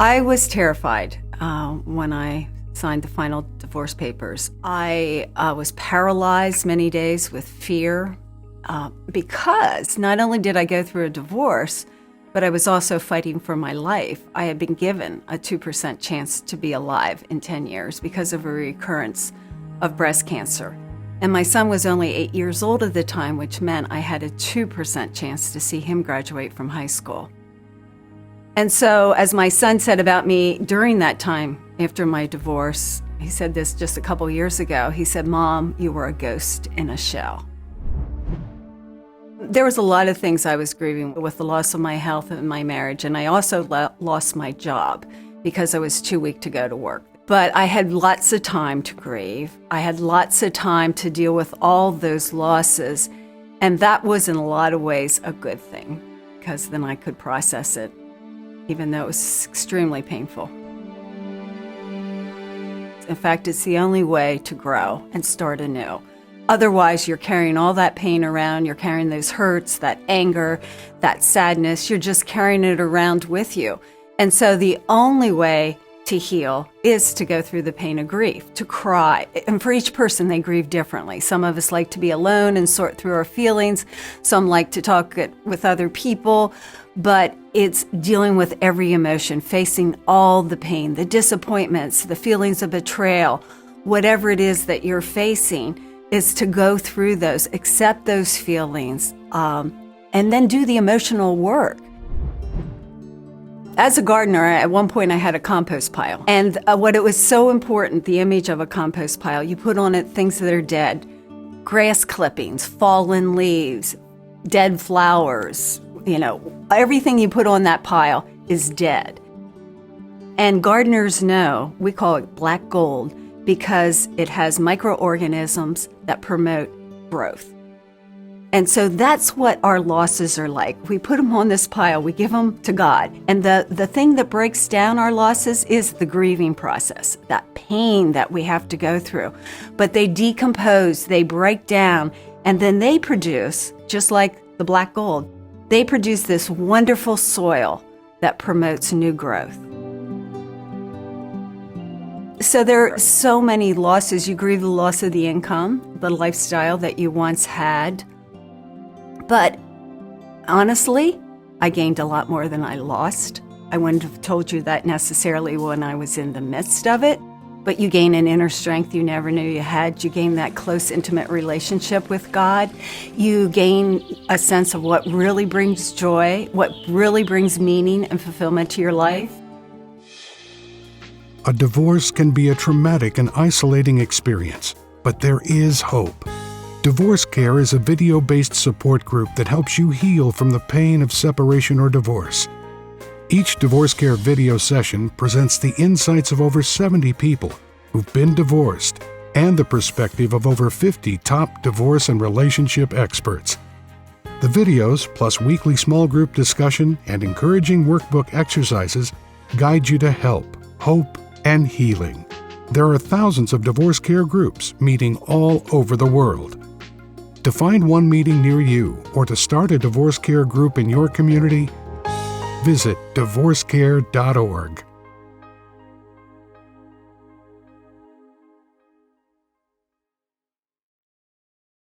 I was terrified when I signed the final divorce papers. I was paralyzed many days with fear because not only did I go through a divorce, but I was also fighting for my life. I had been given a 2% chance to be alive in 10 years because of a recurrence of breast cancer. And my son was only 8 years old at the time, which meant I had a 2% chance to see him graduate from high school. And so, as my son said about me during that time after my divorce, he said this just a couple years ago. He said, "Mom, you were a ghost in a shell." There was a lot of things I was grieving with the loss of my health and my marriage, and I also lost my job because I was too weak to go to work. But I had lots of time to grieve. I had lots of time to deal with all those losses, and that was in a lot of ways a good thing because then I could process it, even though it was extremely painful. In fact, it's the only way to grow and start anew. Otherwise, you're carrying all that pain around, you're carrying those hurts, that anger, that sadness, you're just carrying it around with you. And so the only way to heal is to go through the pain of grief, to cry. And for each person, they grieve differently. Some of us like to be alone and sort through our feelings. Some like to talk with other people. But it's dealing with every emotion, facing all the pain, the disappointments, the feelings of betrayal, whatever it is that you're facing, is to go through those, accept those feelings, and then do the emotional work. As a gardener, at one point I had a compost pile. And what it was so important, the image of a compost pile, you put on it things that are dead, grass clippings, fallen leaves, dead flowers, everything you put on that pile is dead. And gardeners know, we call it black gold, because it has microorganisms that promote growth. And so that's what our losses are like. We put them on this pile, we give them to God. And the thing that breaks down our losses is the grieving process, that pain that we have to go through. But they decompose, they break down, and then they produce, just like the black gold, they produce this wonderful soil that promotes new growth. So there are so many losses. You grieve the loss of the income, the lifestyle that you once had. But honestly, I gained a lot more than I lost. I wouldn't have told you that necessarily when I was in the midst of it. But you gain an inner strength you never knew you had. You gain that close, intimate relationship with God. You gain a sense of what really brings joy, what really brings meaning and fulfillment to your life. A divorce can be a traumatic and isolating experience, but there is hope. DivorceCare is a video-based support group that helps you heal from the pain of separation or divorce. Each DivorceCare video session presents the insights of over 70 people who've been divorced and the perspective of over 50 top divorce and relationship experts. The videos, plus weekly small group discussion and encouraging workbook exercises, guide you to help, hope, and healing. There are thousands of DivorceCare groups meeting all over the world. To find one meeting near you or to start a DivorceCare group in your community, visit DivorceCare.org.